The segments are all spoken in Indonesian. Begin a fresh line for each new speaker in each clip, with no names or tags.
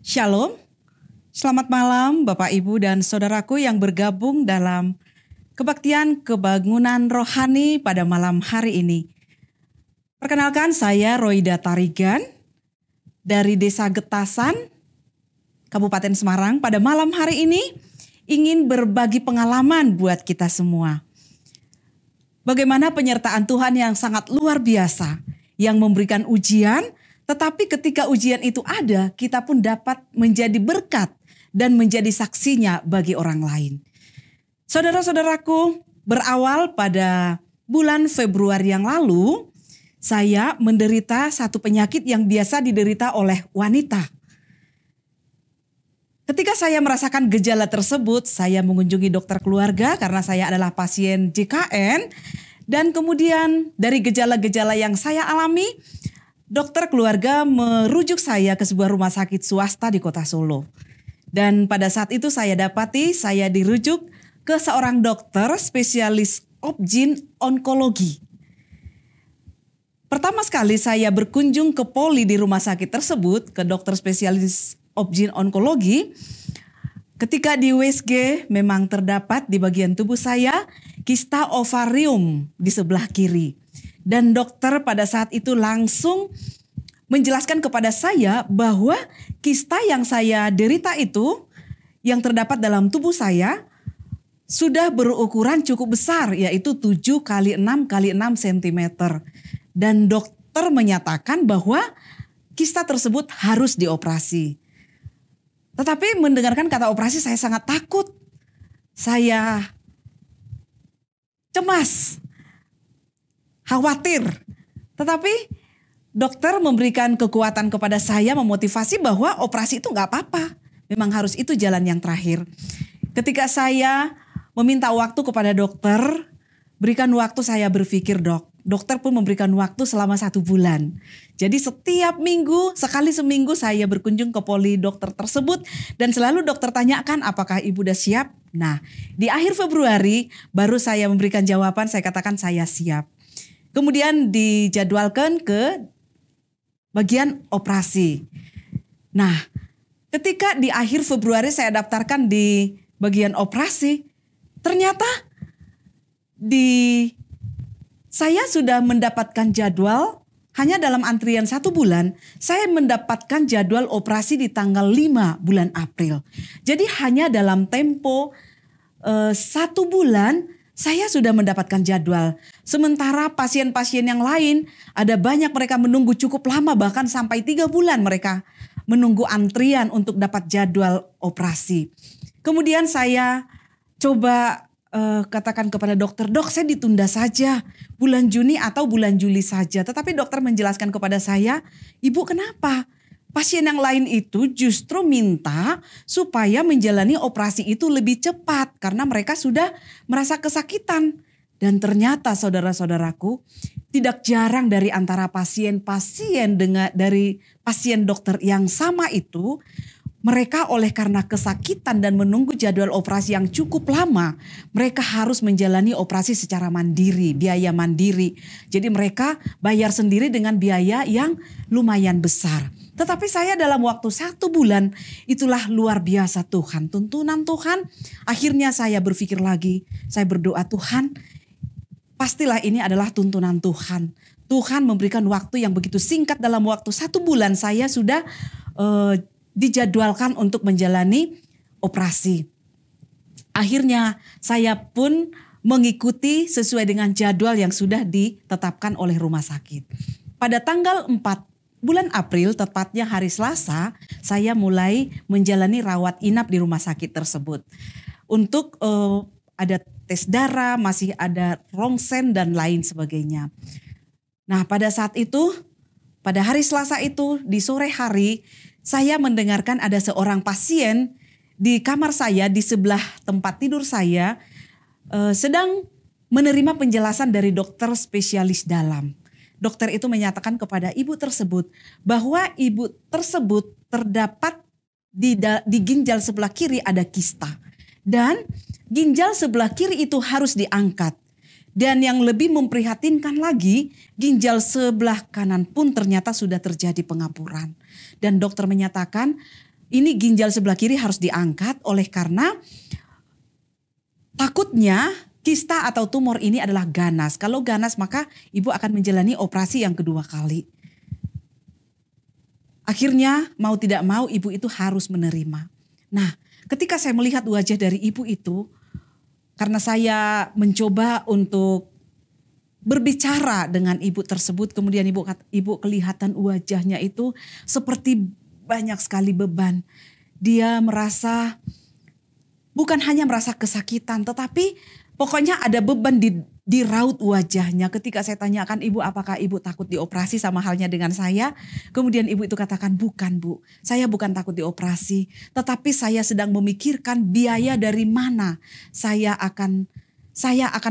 Shalom, selamat malam Bapak Ibu dan Saudaraku yang bergabung dalam kebaktian kebangunan rohani pada malam hari ini. Perkenalkan saya Roida Tarigan dari Desa Getasan, Kabupaten Semarang. Pada malam hari ini ingin berbagi pengalaman buat kita semua. Bagaimana penyertaan Tuhan yang sangat luar biasa, yang memberikan ujian, tetapi ketika ujian itu ada, kita pun dapat menjadi berkat dan menjadi saksinya bagi orang lain. Saudara-saudaraku, berawal pada bulan Februari yang lalu, saya menderita satu penyakit yang biasa diderita oleh wanita. Ketika saya merasakan gejala tersebut, saya mengunjungi dokter keluarga karena saya adalah pasien JKN. Dan kemudian dari gejala-gejala yang saya alami, dokter keluarga merujuk saya ke sebuah rumah sakit swasta di kota Solo. Dan pada saat itu saya dirujuk ke seorang dokter spesialis obgyn onkologi. Pertama sekali saya berkunjung ke poli di rumah sakit tersebut, ke dokter spesialis obgyn onkologi. Ketika di USG memang terdapat di bagian tubuh saya kista ovarium di sebelah kiri. Dan dokter pada saat itu langsung menjelaskan kepada saya bahwa kista yang saya derita itu, yang terdapat dalam tubuh saya, sudah berukuran cukup besar, yaitu 7 x 6 x 6 cm. Dan dokter menyatakan bahwa kista tersebut harus dioperasi. Tetapi mendengarkan kata operasi saya sangat takut. Saya cemas, khawatir. Tetapi dokter memberikan kekuatan kepada saya, memotivasi bahwa operasi itu gak apa-apa. Memang harus itu jalan yang terakhir. Ketika saya meminta waktu kepada dokter, berikan waktu saya berpikir dok. Dokter pun memberikan waktu selama 1 bulan. Jadi setiap minggu, sekali seminggu saya berkunjung ke poli dokter tersebut. Dan selalu dokter tanyakan apakah ibu udah siap. Nah di akhir Februari baru saya memberikan jawaban, saya katakan saya siap. Kemudian dijadwalkan ke bagian operasi. Nah, ketika di akhir Februari saya daftarkan di bagian operasi, ternyata saya sudah mendapatkan jadwal hanya dalam antrian 1 bulan, saya mendapatkan jadwal operasi di tanggal 5 bulan April. Jadi hanya dalam tempo 1 bulan, saya sudah mendapatkan jadwal. Sementara pasien-pasien yang lain ada banyak mereka menunggu cukup lama, bahkan sampai 3 bulan mereka menunggu antrian untuk dapat jadwal operasi. Kemudian saya coba katakan kepada dokter, dok saya ditunda saja bulan Juni atau bulan Juli saja. Tetapi dokter menjelaskan kepada saya, ibu kenapa? Pasien yang lain itu justru minta supaya menjalani operasi itu lebih cepat karena mereka sudah merasa kesakitan. Dan ternyata saudara-saudaraku, tidak jarang dari antara pasien-pasien dari pasien dokter yang sama itu, mereka oleh karena kesakitan dan menunggu jadwal operasi yang cukup lama, mereka harus menjalani operasi secara mandiri, biaya mandiri. Jadi mereka bayar sendiri dengan biaya yang lumayan besar. Tetapi saya dalam waktu 1 bulan, itulah luar biasa Tuhan, tuntunan Tuhan. Akhirnya saya berpikir lagi, saya berdoa Tuhan, pastilah ini adalah tuntunan Tuhan. Tuhan memberikan waktu yang begitu singkat, dalam waktu 1 bulan saya sudah dijadwalkan untuk menjalani operasi. Akhirnya saya pun mengikuti sesuai dengan jadwal yang sudah ditetapkan oleh rumah sakit. Pada tanggal 4 bulan April, tepatnya hari Selasa, saya mulai menjalani rawat inap di rumah sakit tersebut. Untuk ada tes darah, masih ada rongsen dan lain sebagainya. Nah pada saat itu, pada hari Selasa itu di sore hari, saya mendengarkan ada seorang pasien di kamar saya, di sebelah tempat tidur saya, sedang menerima penjelasan dari dokter spesialis dalam. Dokter itu menyatakan kepada ibu tersebut bahwa ibu tersebut terdapat di ginjal sebelah kiri ada kista. Dan ginjal sebelah kiri itu harus diangkat. Dan yang lebih memprihatinkan lagi, ginjal sebelah kanan pun ternyata sudah terjadi pengapuran. Dan dokter menyatakan ini ginjal sebelah kiri harus diangkat oleh karena takutnya kista atau tumor ini adalah ganas. Kalau ganas maka ibu akan menjalani operasi yang kedua kali. Akhirnya mau tidak mau ibu itu harus menerima. Nah, ketika saya melihat wajah dari ibu itu, karena saya mencoba untuk berbicara dengan ibu tersebut, kemudian ibu kelihatan wajahnya itu seperti banyak sekali beban. Dia merasa, bukan hanya merasa kesakitan, tetapi pokoknya ada beban di raut wajahnya. Ketika saya tanyakan, ibu apakah ibu takut dioperasi sama halnya dengan saya? Kemudian ibu itu katakan, bukan bu, saya bukan takut dioperasi. Tetapi saya sedang memikirkan biaya dari mana saya akan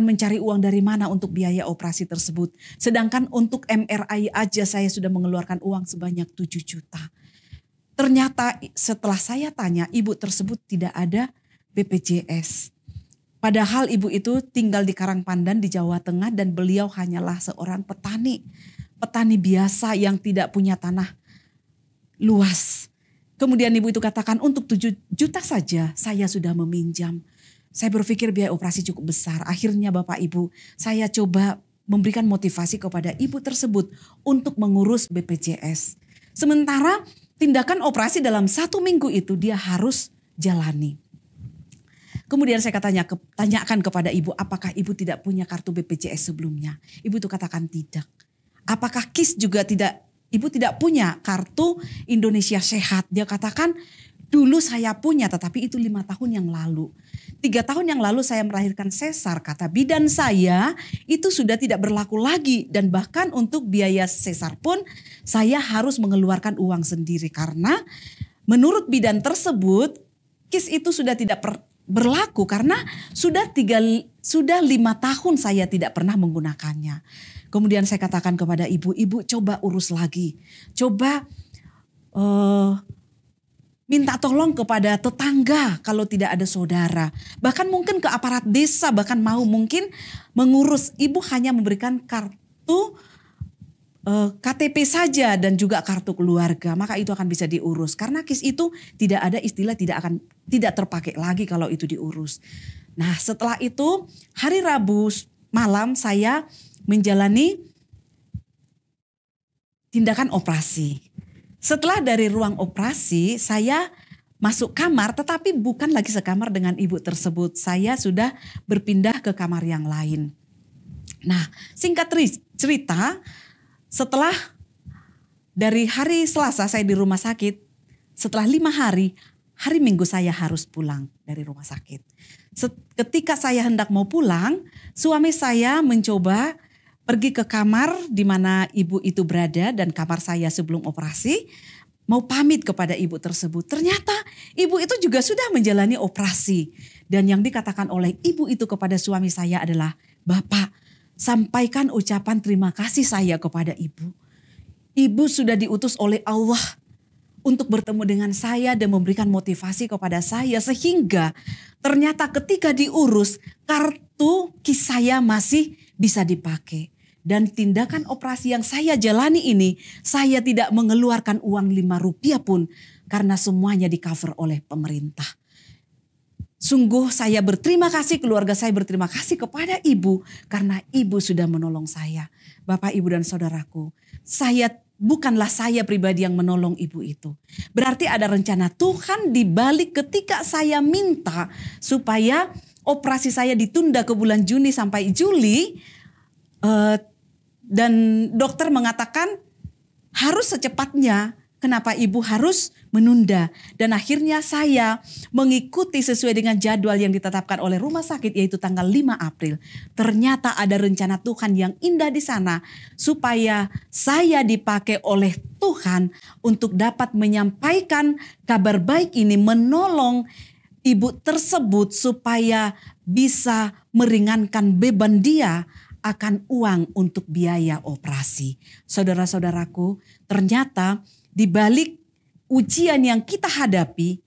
mencari uang dari mana untuk biaya operasi tersebut. Sedangkan untuk MRI aja saya sudah mengeluarkan uang sebanyak 7 juta. Ternyata setelah saya tanya, ibu tersebut tidak ada BPJS. Padahal ibu itu tinggal di Karangpandan di Jawa Tengah dan beliau hanyalah seorang petani. Petani biasa yang tidak punya tanah luas. Kemudian ibu itu katakan untuk 7 juta saja saya sudah meminjam. Saya berpikir biaya operasi cukup besar. Akhirnya Bapak Ibu, saya coba memberikan motivasi kepada ibu tersebut untuk mengurus BPJS. Sementara tindakan operasi dalam 1 minggu itu dia harus jalani. Kemudian saya tanyakan kepada ibu, apakah ibu tidak punya kartu BPJS sebelumnya? Ibu itu katakan tidak. Apakah KIS juga tidak, ibu tidak punya kartu Indonesia Sehat? Dia katakan, dulu saya punya tetapi itu 5 tahun yang lalu. 3 tahun yang lalu saya melahirkan sesar, kata bidan saya itu sudah tidak berlaku lagi. Dan bahkan untuk biaya sesar pun saya harus mengeluarkan uang sendiri. Karena menurut bidan tersebut KIS itu sudah tidak berlaku karena sudah 5 tahun saya tidak pernah menggunakannya. Kemudian saya katakan kepada ibu coba urus lagi. Coba minta tolong kepada tetangga kalau tidak ada saudara. Bahkan mungkin ke aparat desa, bahkan mau mungkin mengurus. Ibu hanya memberikan kartu KTP saja dan juga kartu keluarga. Maka itu akan bisa diurus. Karena KIS itu tidak ada istilah tidak terpakai lagi kalau itu diurus. Nah setelah itu hari Rabu malam saya menjalani tindakan operasi. Setelah dari ruang operasi, saya masuk kamar tetapi bukan lagi sekamar dengan ibu tersebut. Saya sudah berpindah ke kamar yang lain. Nah, singkat cerita, setelah dari hari Selasa saya di rumah sakit, setelah 5 hari, hari Minggu saya harus pulang dari rumah sakit. Ketika saya hendak mau pulang, suami saya mencoba pergi ke kamar di mana ibu itu berada dan kamar saya sebelum operasi, mau pamit kepada ibu tersebut. Ternyata ibu itu juga sudah menjalani operasi. Dan yang dikatakan oleh ibu itu kepada suami saya adalah, Bapak, sampaikan ucapan terima kasih saya kepada ibu. Ibu sudah diutus oleh Allah untuk bertemu dengan saya dan memberikan motivasi kepada saya. Sehingga ternyata ketika diurus, kartu KIS saya masih bisa dipakai. Dan tindakan operasi yang saya jalani ini, saya tidak mengeluarkan uang 5 rupiah pun karena semuanya di cover oleh pemerintah. Sungguh saya berterima kasih, keluarga saya berterima kasih kepada ibu karena ibu sudah menolong saya. Bapak, ibu dan saudaraku, bukanlah saya pribadi yang menolong ibu itu. Berarti ada rencana Tuhan di balik ketika saya minta supaya operasi saya ditunda ke bulan Juni sampai Juli. Dan dokter mengatakan harus secepatnya. Kenapa ibu harus menunda? Dan akhirnya saya mengikuti sesuai dengan jadwal yang ditetapkan oleh rumah sakit, yaitu tanggal 5 April. Ternyata ada rencana Tuhan yang indah di sana supaya saya dipakai oleh Tuhan untuk dapat menyampaikan kabar baik ini, menolong ibu tersebut supaya bisa meringankan beban dia akan uang untuk biaya operasi. Saudara-saudaraku, ternyata di balik ujian yang kita hadapi,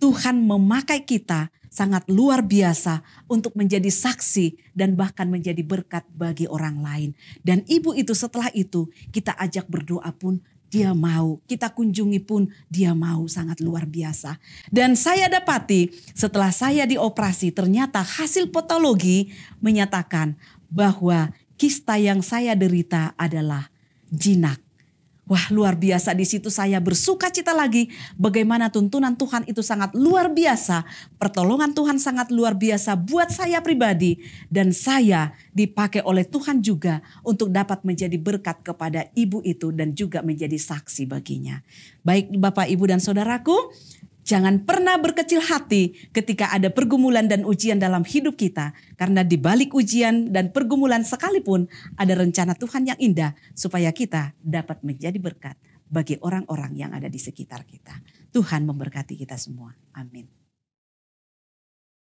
Tuhan memakai kita sangat luar biasa untuk menjadi saksi dan bahkan menjadi berkat bagi orang lain. Dan ibu itu setelah itu kita ajak berdoa pun dia mau. Kita kunjungi pun dia mau, sangat luar biasa. Dan saya dapati setelah saya dioperasi, ternyata hasil patologi menyatakan bahwa kista yang saya derita adalah jinak. Wah, luar biasa. Di situ saya bersuka cita lagi bagaimana tuntunan Tuhan itu sangat luar biasa. Pertolongan Tuhan sangat luar biasa buat saya pribadi. Dan saya dipakai oleh Tuhan juga untuk dapat menjadi berkat kepada ibu itu dan juga menjadi saksi baginya. Baik Bapak, Ibu dan Saudaraku, jangan pernah berkecil hati ketika ada pergumulan dan ujian dalam hidup kita. Karena di balik ujian dan pergumulan sekalipun ada rencana Tuhan yang indah supaya kita dapat menjadi berkat bagi orang-orang yang ada di sekitar kita. Tuhan memberkati kita semua. Amin.